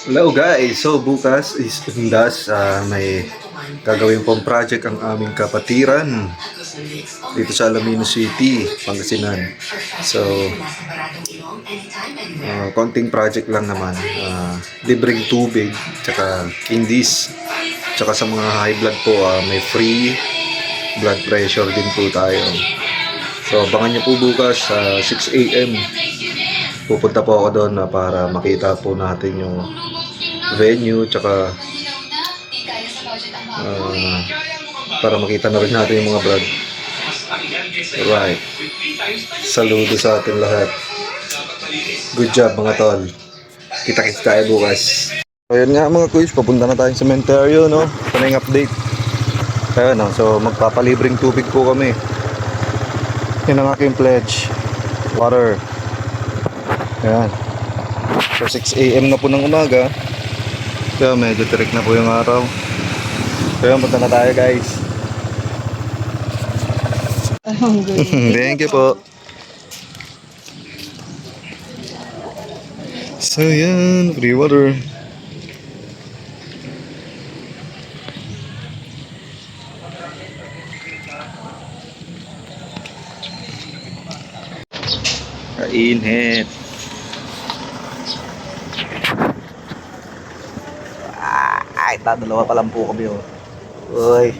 Hello guys! So bukas is undas, may gagawin pong project ang aming kapatiran dito sa Alamino City, Pangasinan. So, konting project lang naman. Libreng tubig, tsaka candies. Tsaka sa mga high blood po, may free blood pressure din po tayo. So, abangan nyo po bukas sa 6 a.m. Pupunta po ako doon para makita po natin yung venue, tsaka para makita na rin natin yung mga brad. Alright. Saludo sa atin lahat. Good job mga tol. Kita-kits tayo bukas. So yun nga mga kuys, papunta na tayong cementerio, no? Ito na yung update. Kaya no, so magpapalibreng tubig po kami. Yun ang aking pledge. Water. Ayan. So 6 a.m. na po ng umaga. Kaya medyo tirik na po yung araw. Kaya punta na tayo guys. Thank you po. So yan, free water. Kainit. Ay, dalawa pa lang po kami, oh. Uy.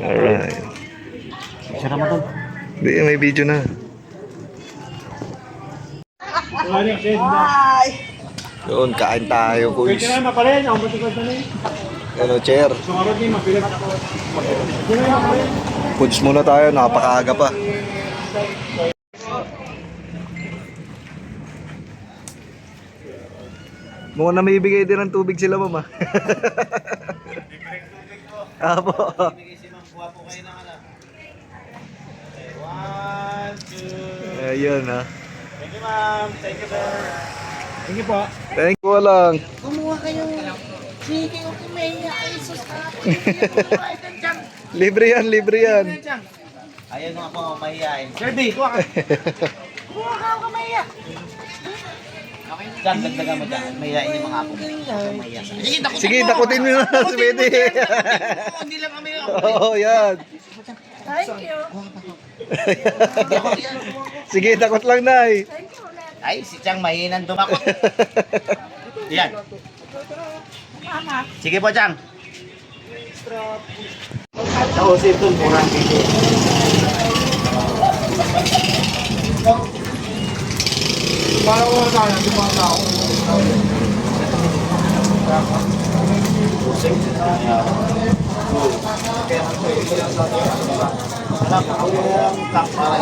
Alright. Hindi, may video na. Doon, kain tayo, kuys. Ano, chair. Foods muna tayo, napakaaga pa. Mukhang na may ibigay din ng tubig sila, mama. Apo. Ayun, ha. Thank you, ma'am. Thank you, sir. Thank you po. Thank you lang. Kumuha kayong sige o kumaya ay sus. Libre yan, libre yan. Ayaw nung ako mahihain. Sir D, kuha ka. Kumuha ka o kumaya. Diyan, dagdagan mo dyan. Mahihain yung mga ako. Sige, takutin mo na si Betty. Hindi lang kami ako. Oo, yan. Thank you. Sige, takot lang, Nay. Ay, si Chang mahinan dumakot. Yan. Sige po, Chang. Ako si Tun, kurang video. Parang ko sana, di ba ako?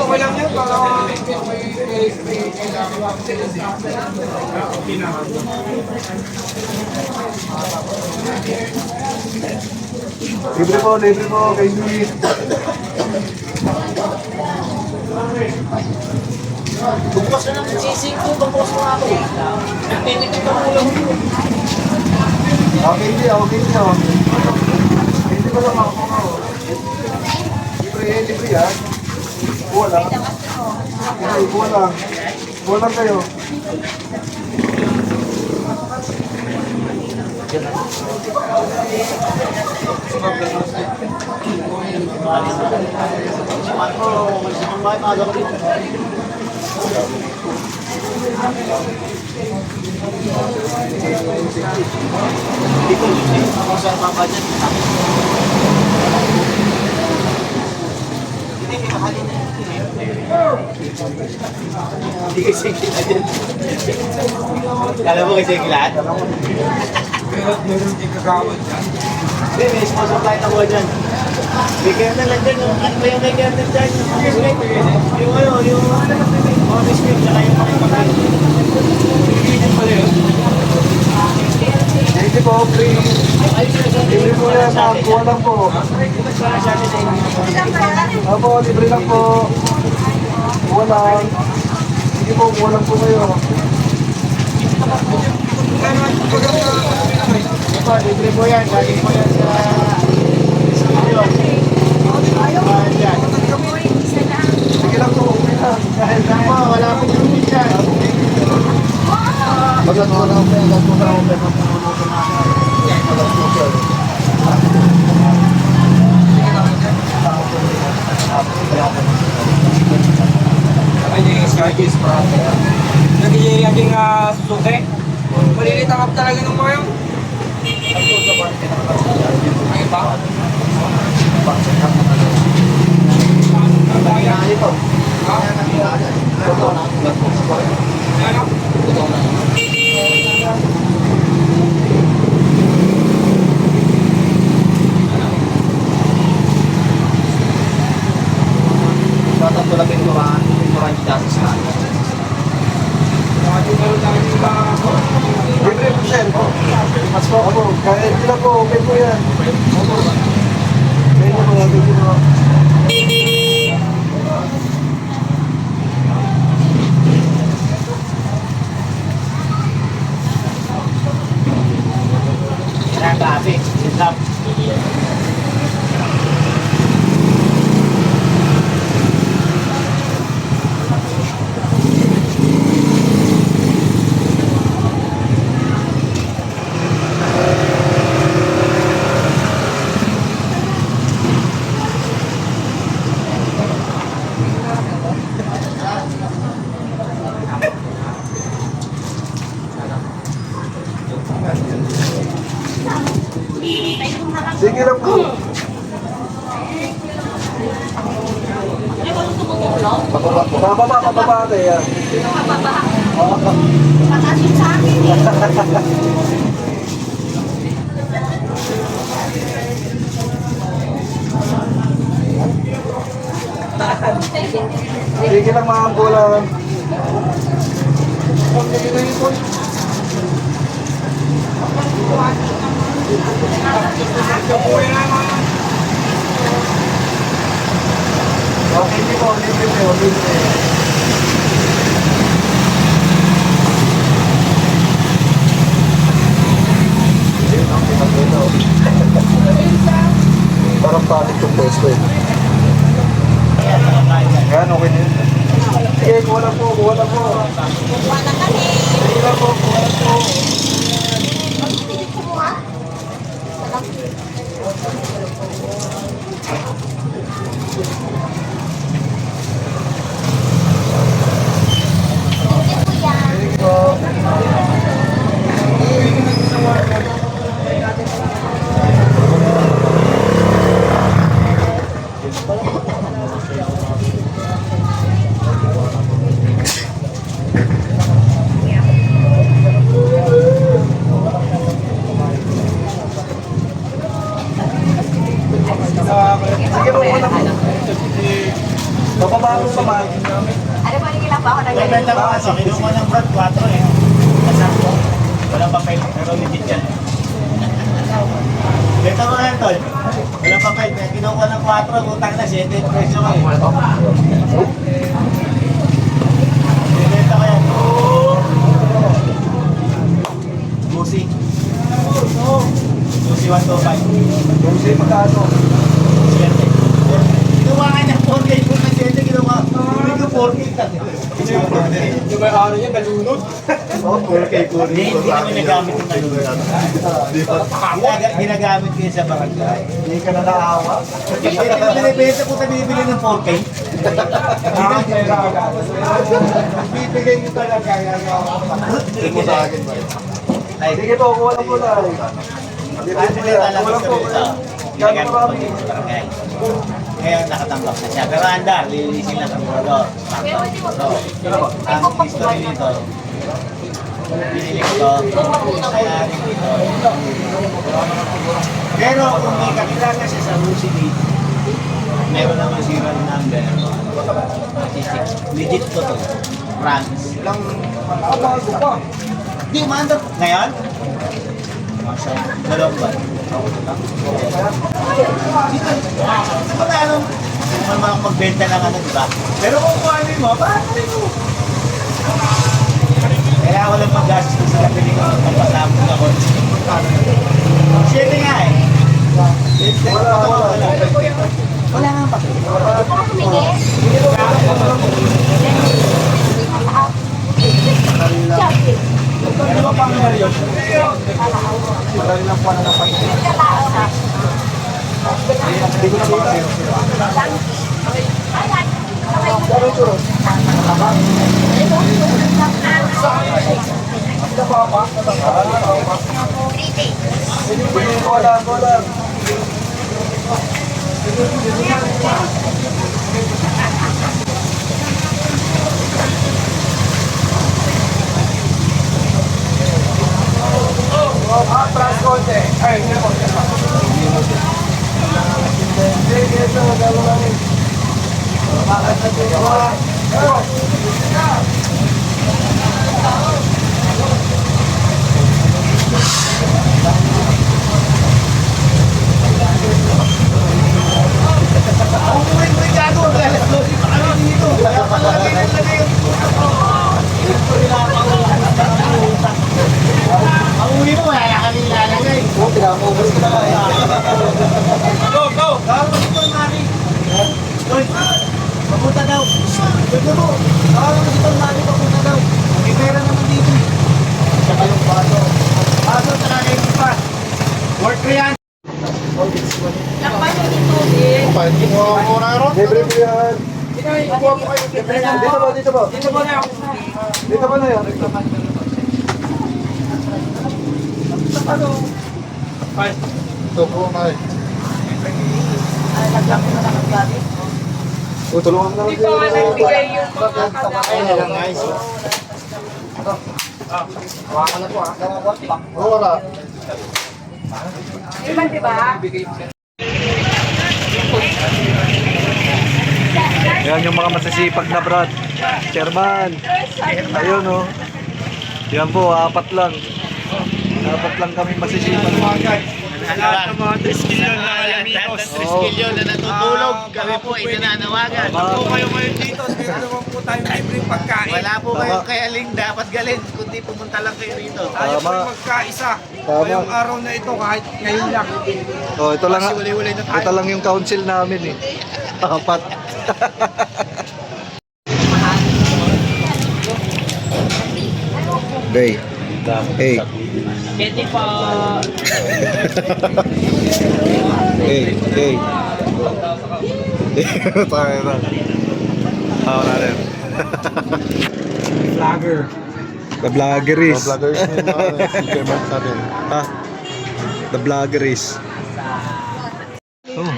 Okay lang yun, Libre po, kay Luis. Bukos na lang yung sisig ko, bukos mo ako. Tinipid ko mo lang. Okay, hindi. Hindi ko lang ako. Libre yan. Buwa lang. Buwa lang kayo. Dito, ako sa papa dyan. Hindi, may mahalin na yun. Hindi kasi kita dyan. Alam mo kasi kilaan? Meron din kagawad dyan. Hindi, may small supply na ko dyan. May kernel lang dyan. Ano ba yung may kernel dyan? Yung ano, yung mga biscuit, tsaka yung mga ipakan. Hindi po, free. Libre po yan, buwa lang po. Opo, libre lang po. Buwa lang. Sige po, buwa lang po kayo. Libre po yan. Galing po yan sa studio. Pagkat ko na ako, pagpununuto na ako. Nagiging susuke. Malilit ang up talaga ng mga yun. Ay ba? Tatlo lang yung mga justice na. Libre po siya. Mas po ako. Kaya hindi na po. Okay po yan. Kaya po. Kaya po. Kaya gabi. Islam. Sige lang po. Pababa kaya. Patasin sa akin eh. Sige lang mga ambulan. Okay, hindi po. Parang panik yung pwesto eh. Yan, okay din. Sige, kuha na po. Wala kami. Sige lang po, kuha na po. Pilit ko mo ha? Ulit mo yan. Sige po. Sige po, kuha na po. Bababa mo sa mga. Ano ba nila pa ako Benta nagaling? ko kasi, kinuha ng brand 4 eh. Masarap. Walang papel, pero legit yan. Benta mo yan, tol. Walang papel, kinuha ng 4, utang na 7 presyo eh. Benta ko yan. Gusi. Gusi 125. Gusi magkano? 7. Kinuha nga niya 4K po na 7, kinuha. Hindi ko 4K ka. Yung may ano niya, nalunod. Hindi kami nagamit yung ginagamit ko yun sa barangay. Hindi ka na naawa? Hindi ko binibenta ko na bibili ng 4K. Bibigay niyo talaga. Hindi mo sa akin ba? Sige po, kuha lang po na. Kuha lang po. Ginagamit ko din sa barangay. Ngayon nakatanggap na siya. Pero andar, lilinisin lang ang motor. Ang history nito, binili ko ito, kaya rin ito. Pero kung may kakilala siya sa Lucidi, meron naman serial number. Legit ko to. Promise. Lang, bago pa. Hindi, umandar. Ngayon? Dalawang ba? Magkano? Kung mga magbenta ng ano, diba? Pero kung kuhanin mo, paano mo? Kaya walang mag-gastos sa kapili ko magpasabog ako. Siyete nga eh. Wala nga pa. Huwag ka tumingin. Sabi. Hindi ko nakita. Sabi yung churros. Bola. Atras konti. Ay, hindi po. Ang uwi mo, wala kami lalagay. Pinamubos ko na nga eh. Go, go! Tapos ito, Mari. Uy, papunta daw. Ganda mo. Tapos ito, Mari, papunta daw. May pera naman dito. Saka yung baso. Baso, saka yung pa. Work ko yan. Lakpan yung tubig. Libre po yan. Dito po. Dito mo na ako. Dito po na yan. Ito po na eh. Tulungan mo na Hindi pa nga nagbigay yung mga Guys. Wala. Diba? Yan yung mga masisipag na brad. Chairman. Ayun oh. Yan po, apat lang. Apat lang kami masisipag. Lahat ng mga 3 kilo na alaminos. Na natutulog. Kami po ay nananawagan. Kung kayo ngayon dito, dito naman po tayo libreng pagkain. Wala po kayong kayaling dapat galin. Kundi pumunta lang kayo rito. Tayo po Tama. yung magkaisa. Tama. Ngayong araw na ito, kahit ngayon lang. Oh, ito lang. Kasi wali-wali na tayo. Ito lang yung council namin eh. Apat. Day. Hey. Pwede po. Hey. Tayo na. Wala rin. Vlogger. The vloggeries. Vloggers na si Chairman sa atin. Ha? The vloggeries. Oh.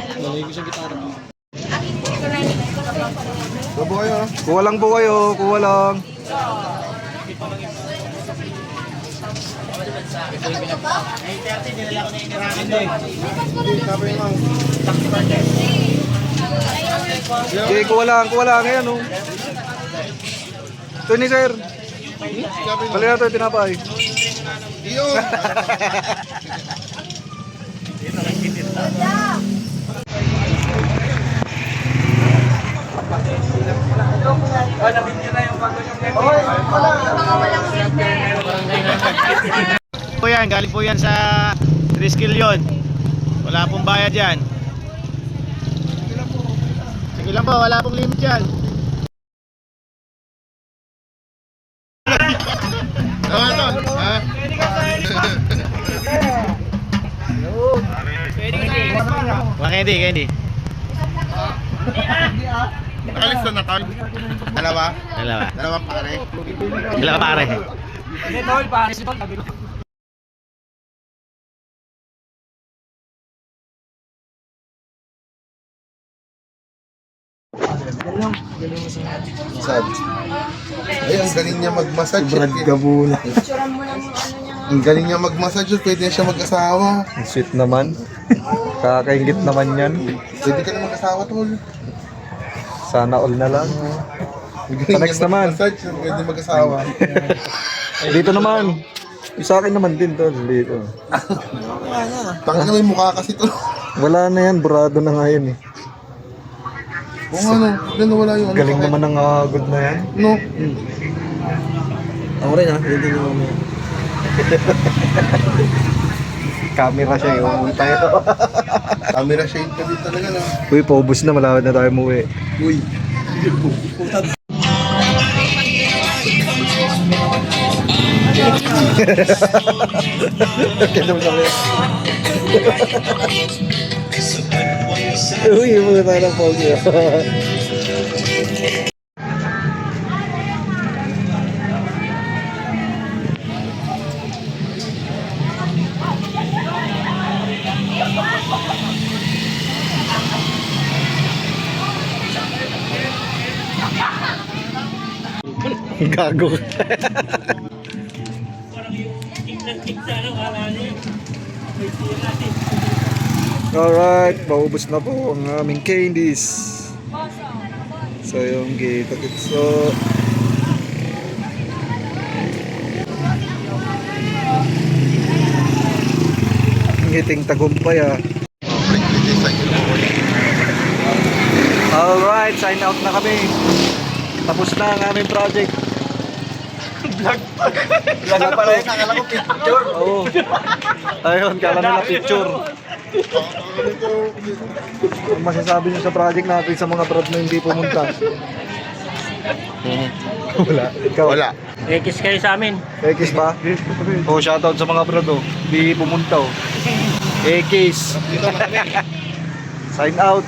Babo kayo, no? Kuha lang po kayo. Kuha lang. Ay, 30, nilala ko na yung karamin doon. Sabi mo, Okay, kuha lang. Kuha lang. Ayan oh. Ito ni sir. Bali na ito yung tinapay. iyo! Oh, nabigyan na yung bago yung Po yan, galing po yan sa Triskelion. Wala pong bayad yan. Sige lang po, wala pong limit yan. Candy. Nakalis na nakal. Dalawa? Dalawa. Dalawa pare. Dalawa pare. Hindi, tol, pares ito. Sabi ko. Sad. Ay, ang galing niya mag-massage. Brad Gabuna. Ang galing niya mag-massage. Pwede na siya mag-asawa. Ang sweet naman. Kakaingit naman yan. Pwede ka na mag-asawa, tol. Sana all na lang. Ang galing Next niya naman. mag-massage. Pwede mag-asawa. Dito naman. Yung sa akin naman din to. Dito. Tangin na may mukha kasi, tol. Wala na yan. Burado na nga yan eh. Oo nga, no. Wala na wala yung ano. Galing naman ng good na yan. No. Ako rin ha. Hindi naman. Camera siya yung tayo. Camera shade ka din talaga, no. Uy, paubos na. Malapit na tayo umuwi. Uy. Kaya naman kami. Uy, muna tayo ng pogi. Gago. Alright, maubos na po ang aming candies. So yung gitakitso. Ngiting tagumpay ah. Alright, sign out na kami. Tapos na ang aming project. Laga pala yun, nakala ko picture. Oo. Ayun, kala nila picture. Ang masasabi niyo sa project natin sa mga brad na hindi pumunta? Wala. Ikaw? Wala. Ekis kayo sa amin. Ekis ba? Oh, shoutout sa mga brad oh. Hindi pumunta oh. Ekis. Sign out.